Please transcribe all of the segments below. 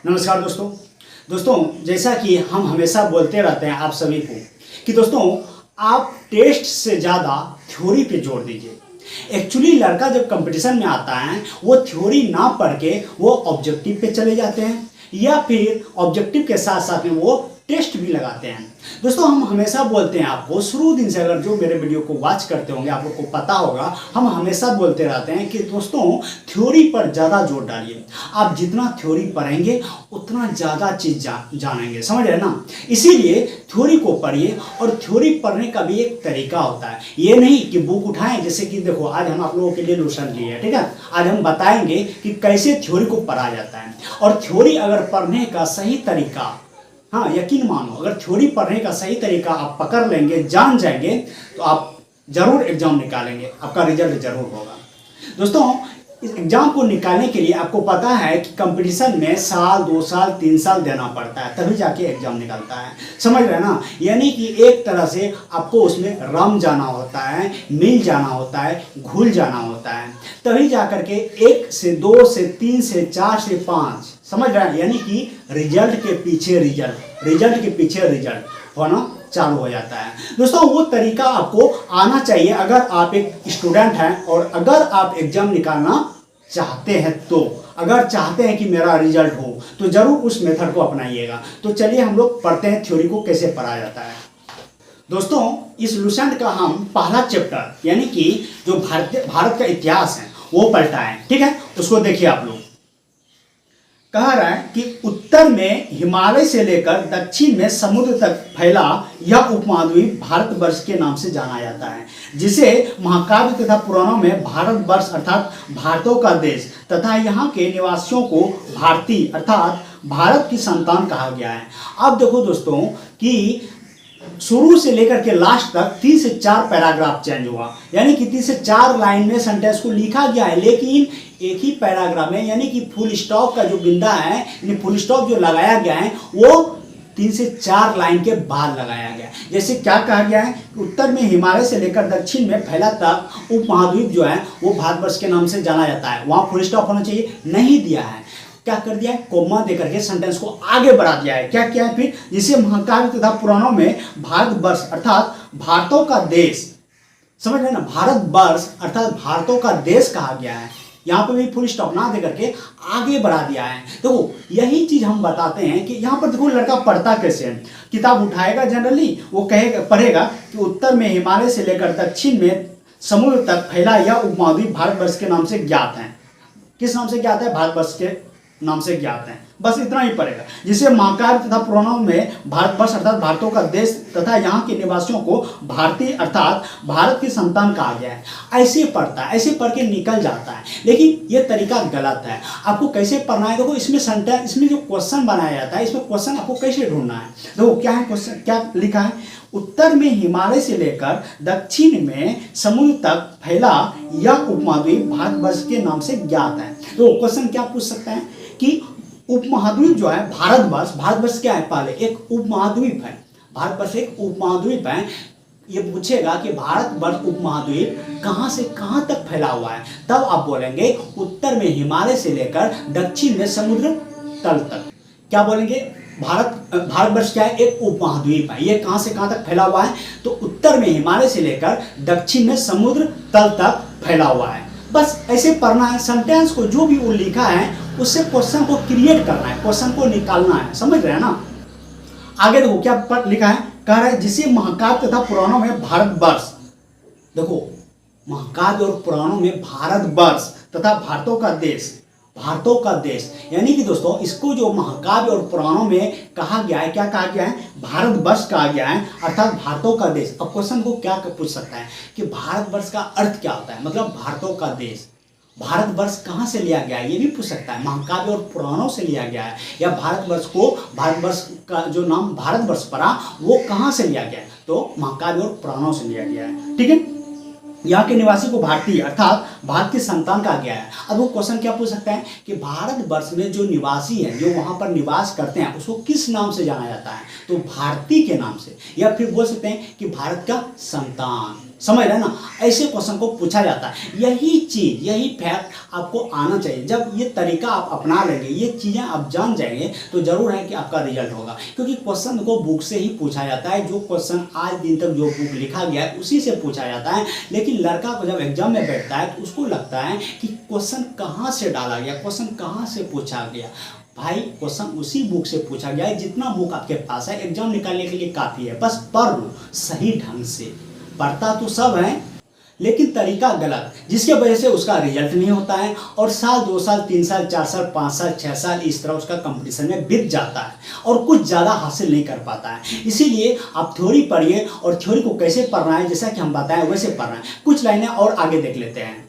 नमस्कार दोस्तों जैसा कि हम हमेशा बोलते रहते हैं आप सभी को कि दोस्तों आप टेस्ट से ज़्यादा थ्योरी पे जोर दीजिए। एक्चुअली लड़का जब कंपटीशन में आता है वो थ्योरी ना पढ़ के वो ऑब्जेक्टिव पे चले जाते हैं या फिर ऑब्जेक्टिव के साथ साथ में वो टेस्ट भी लगाते हैं। दोस्तों हम हमेशा बोलते हैं, आपको शुरू दिन से अगर जो मेरे वीडियो को वॉच करते होंगे आप लोग को पता होगा, हम हमेशा बोलते रहते हैं कि दोस्तों थ्योरी पर ज़्यादा जोर डालिए। आप जितना थ्योरी पढ़ेंगे उतना ज़्यादा चीज़ जानेंगे, समझ रहे ना। इसीलिए थ्योरी को पढ़िए और थ्योरी पढ़ने का भी एक तरीका होता है। ये नहीं कि बुक उठाएं, जैसे कि देखो आज हम आप लोगों के लिए लोशन लिए हैं, ठीक है। आज हम बताएंगे कि कैसे थ्योरी को पढ़ा जाता है। और थ्योरी अगर पढ़ने का सही तरीका, हाँ यकीन मानो, अगर थ्योरी पढ़ने का सही तरीका आप पकड़ लेंगे, जान जाएंगे, तो आप जरूर एग्जाम निकालेंगे, आपका रिजल्ट जरूर होगा। दोस्तों इस एग्जाम को निकालने के लिए आपको पता है कि कंपटीशन में साल 2 साल 3 साल देना पड़ता है, तभी जाके एग्जाम निकलता है, समझ रहे ना। यानी कि एक तरह से आपको उसमें रम जाना होता है, मिल जाना होता है, घुल जाना होता है, तभी जाकर के 1 से 2 से 3 से 4 से 5, समझ रहे हैं। यानी कि रिजल्ट के पीछे रिजल्ट होना चालू हो जाता है। दोस्तों वो तरीका आपको आना चाहिए अगर आप एक स्टूडेंट हैं और अगर आप एग्जाम निकालना चाहते हैं तो। अगर चाहते हैं कि मेरा रिजल्ट हो तो जरूर उस मेथड को अपनाइएगा। तो चलिए हम लोग पढ़ते हैं थ्योरी को कैसे पढ़ा जाता है। दोस्तों इस लुसेंट का हम पहला चैप्टर यानी कि जो भारत का इतिहास है वो पढ़ता है, ठीक है। उसको देखिए आप लोग। कह रहा है कि उत्तर में हिमालय से लेकर दक्षिण में समुद्र तक फैला यह उपमहाद्वीप भारतवर्ष के नाम से जाना जाता है, जिसे महाकाव्य तथा पुराणों में भारतवर्ष अर्थात भारतों का देश तथा यहाँ के निवासियों को भारतीय अर्थात भारत की संतान कहा गया है। अब देखो दोस्तों कि शुरू से लेकर के लास्ट तक 3 से 4 पैराग्राफ चेंज हुआ, यानी कि 3 से 4 लाइन में सेंटेंस को लिखा गया है, लेकिन एक ही पैराग्राफ में, यानी कि फुल स्टॉप का जो बिंदा है, यानी फुल स्टॉप जो लगाया गया है वो 3 से 4 लाइन के बाद लगाया गया है। जैसे क्या कहा गया है, उत्तर में हिमालय से लेकर दक्षिण में फैला तक उपमहाद्वीप जो है वो भारतवर्ष के नाम से जाना जाता है। वहां फुल स्टॉप होना चाहिए, नहीं दिया है। क्या कर दिया है, कोमा देकर के सेंटेंस को आगे बढ़ा दिया है। क्या किया है फिर, जिसे महाकाव्य तथा पुराणों में भारतवर्ष अर्थात भारतों का देश, समझ रहे ना, भारतवर्ष अर्थात भारतों का देश कहा गया है। यहाँ पे भी फुल स्टॉप ना देकर के आगे बढ़ा दिया है। देखो यही चीज हम बताते हैं कि यहाँ पर देखो लड़का पढ़ता कैसे है। किताब उठाएगा, जनरली वो कहेगा, पढ़ेगा कि उत्तर में हिमालय से लेकर दक्षिण में समुद्र तक फैला यह उपमहाद्वीप भारतवर्ष के नाम से ज्ञात है। किस नाम से ज्ञात है, भारतवर्ष के नाम से ज्ञात है, बस इतना ही पड़ेगा। जिसे महाकाव्य तथा पुराणों में भारतवर्ष अर्थात भारतों का देश तथा यहाँ के निवासियों को भारतीय अर्थात भारत की संतान कहा गया है। ऐसे पढ़ता है, ऐसे पढ़ के निकल जाता है, लेकिन ये तरीका गलत है। आपको कैसे पढ़ना है, देखो इसमें सेंटेंस, इसमें जो क्वेश्चन बनाया जाता है, इसमें क्वेश्चन आपको कैसे ढूंढना है। देखो क्या है क्वेश्चन, क्या लिखा है, उत्तर में हिमालय से लेकर दक्षिण में समुद्र तक फैला यह उपमहाद्वीप भारतवर्ष के नाम से ज्ञात है। तो क्वेश्चन क्या पूछ सकता है कि उपमहाद्वीप जो है भारतवर्ष क्या है, पहले एक उपमहाद्वीप है, भारतवर्ष एक उपमहाद्वीप है। ये पूछेगा कि भारतवर्ष उपमहाद्वीप कहाँ से कहाँ तक फैला हुआ है, तब आप बोलेंगे उत्तर में हिमालय से लेकर दक्षिण में समुद्र तल तक। क्या बोलेंगे, भारतवर्ष क्या है, एक उपमहाद्वीप है, ये कहाँ से कहाँ तक फैला हुआ है, तो उत्तर में हिमालय से लेकर दक्षिण में समुद्र तल तक फैला हुआ है। बस ऐसे पढ़ना है। सेंटेंस को जो भी वो लिखा है उससे क्वेश्चन को क्रिएट करना है, क्वेश्चन को निकालना है, समझ रहे हैं ना। आगे देखो क्या लिखा है, कह रहा है जिसे महाकाव्य तथा पुराणों में भारतवर्ष, देखो महाकाव्य और पुराणों में भारतवर्ष तथा भारतों का देश, यानी कि दोस्तों इसको जो महाकाव्य और पुराणों में कहा गया है, क्या कहा गया है, भारतवर्ष कहा गया है अर्थात भारतों का देश। अब क्वेश्चन को क्या पूछ सकता है कि भारतवर्ष का अर्थ क्या होता है, मतलब भारतों का देश, भारतवर्ष कहाँ से लिया गया है, ये भी पूछ सकता है। महाकाव्य और पुराणों से लिया गया है, या भारतवर्ष का जो नाम भारतवर्ष पड़ा वो कहाँ से लिया गया है, तो महाकाव्य और पुराणों से लिया गया है, ठीक है। यहाँ के निवासी को भारतीय अर्थात भारत की संतान कहा गया है। अब वो क्वेश्चन क्या पूछ सकता है कि भारतवर्ष में जो निवासी हैं, जो वहाँ पर निवास करते हैं, उसको किस नाम से जाना जाता है, तो भारतीय के नाम से, या फिर बोल सकते हैं कि भारत का संतान, समझ रहे हैं ना, ऐसे क्वेश्चन को पूछा जाता है। यही चीज, यही फैक्ट आपको आना चाहिए। जब ये तरीका आप अपना लेंगे, ये चीजें आप जान जाएंगे, तो जरूर है कि आपका रिजल्ट होगा। क्योंकि क्वेश्चन को बुक से ही पूछा जाता है, जो क्वेश्चन आज दिन तक जो बुक लिखा गया है उसी से पूछा जाता है। लेकिन लड़का को जब एग्जाम में बैठता है तो उसको लगता है कि क्वेश्चन कहाँ से डाला गया, क्वेश्चन कहाँ से पूछा गया। भाई क्वेश्चन उसी बुक से पूछा गया है, जितना बुक आपके पास है एग्जाम निकालने के लिए काफी है। बस पढ़ लो सही ढंग से। पढ़ता तो सब है लेकिन तरीका गलत, जिसके वजह से उसका रिजल्ट नहीं होता है और साल 2 साल 3 साल 4 साल 5 साल 6 साल इस तरह उसका कंपटीशन में बीत जाता है और कुछ ज़्यादा हासिल नहीं कर पाता है। इसीलिए आप थ्योरी पढ़िए और थ्योरी को कैसे पढ़ना है जैसा कि हम बताएं वैसे पढ़ना है। कुछ लाइनें और आगे देख लेते हैं।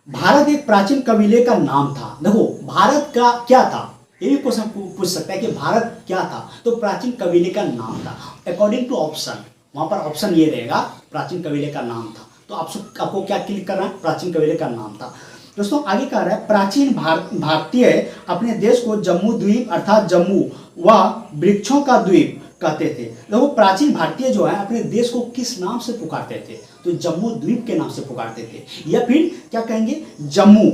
भारत एक प्राचीन कबीले का नाम था। देखो भारत का क्या था, ये भी क्वेश्चन पूछ सकता है कि भारत क्या था, तो प्राचीन कबीले का नाम था। अकॉर्डिंग टू ऑप्शन, वहां पर ऑप्शन ये रहेगा प्राचीन कबीले का नाम था। तो आपको क्या क्लिक करना है, प्राचीन कबीले का नाम था। दोस्तों आगे कह रहा है प्राचीन भारतीय अपने देश को जम्मू द्वीप अर्थात जम्मू व वृक्षों का द्वीप कहते थे। देखो प्राचीन भारतीय जो है अपने देश को किस नाम से पुकारते थे, तो जम्मू द्वीप के नाम से पुकारते थे, या फिर क्या कहेंगे जम्मू।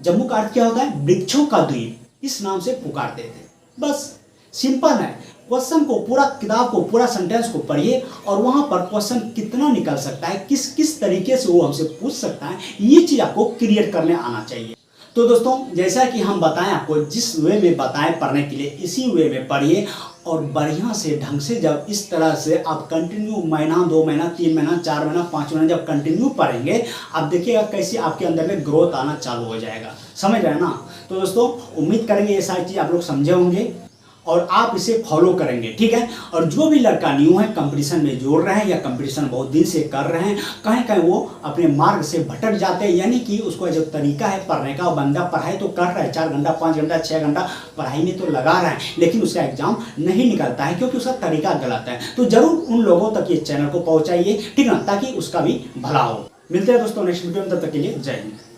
जम्मू का अर्थ क्या होता है, वृक्षों का द्वीप, इस नाम से पुकारते थे। बस सिंपल है। क्वेश्चन को पूरा, किताब को पूरा सेंटेंस को पढ़िए और वहां पर क्वेश्चन कितना निकल सकता है, किस किस तरीके से वो हमसे पूछ सकता है, ये चीज आपको क्रिएट करने आना चाहिए। तो दोस्तों जैसा कि हम बताएं आपको, जिस वे में बताएं पढ़ने के लिए, इसी वे में पढ़िए और बढ़िया से ढंग से जब इस तरह से आप कंटिन्यू महीना 2 महीना 3 महीना 4 महीना 5 महीना जब कंटिन्यू पढ़ेंगे, आप देखिएगा कैसे आपके अंदर में ग्रोथ आना चालू हो जाएगा। समझ रहे हैं ना। तो दोस्तों उम्मीद करेंगे ये सारी चीज़ आप लोग समझे होंगे और आप इसे फॉलो करेंगे, ठीक है। और जो भी लड़का न्यू है, कंपटीशन में जोड़ रहे हैं या कंपटीशन बहुत दिन से कर रहे हैं, कहीं कहीं वो अपने मार्ग से भटक जाते हैं, यानी कि उसका जो तरीका है पढ़ने का, बंदा पढ़ाई तो कर रहा है 4 घंटा 5 घंटा 6 घंटा पढ़ाई में तो लगा रहा है, लेकिन उसका एग्जाम नहीं निकलता है क्योंकि उसका तरीका गलत है। तो जरूर उन लोगों तक ये चैनल को पहुँचाइए, ठीक ना, ताकि उसका भी भला हो। मिलते हैं दोस्तों नेक्स्ट वीडियो में, तब तक के लिए जय हिंद।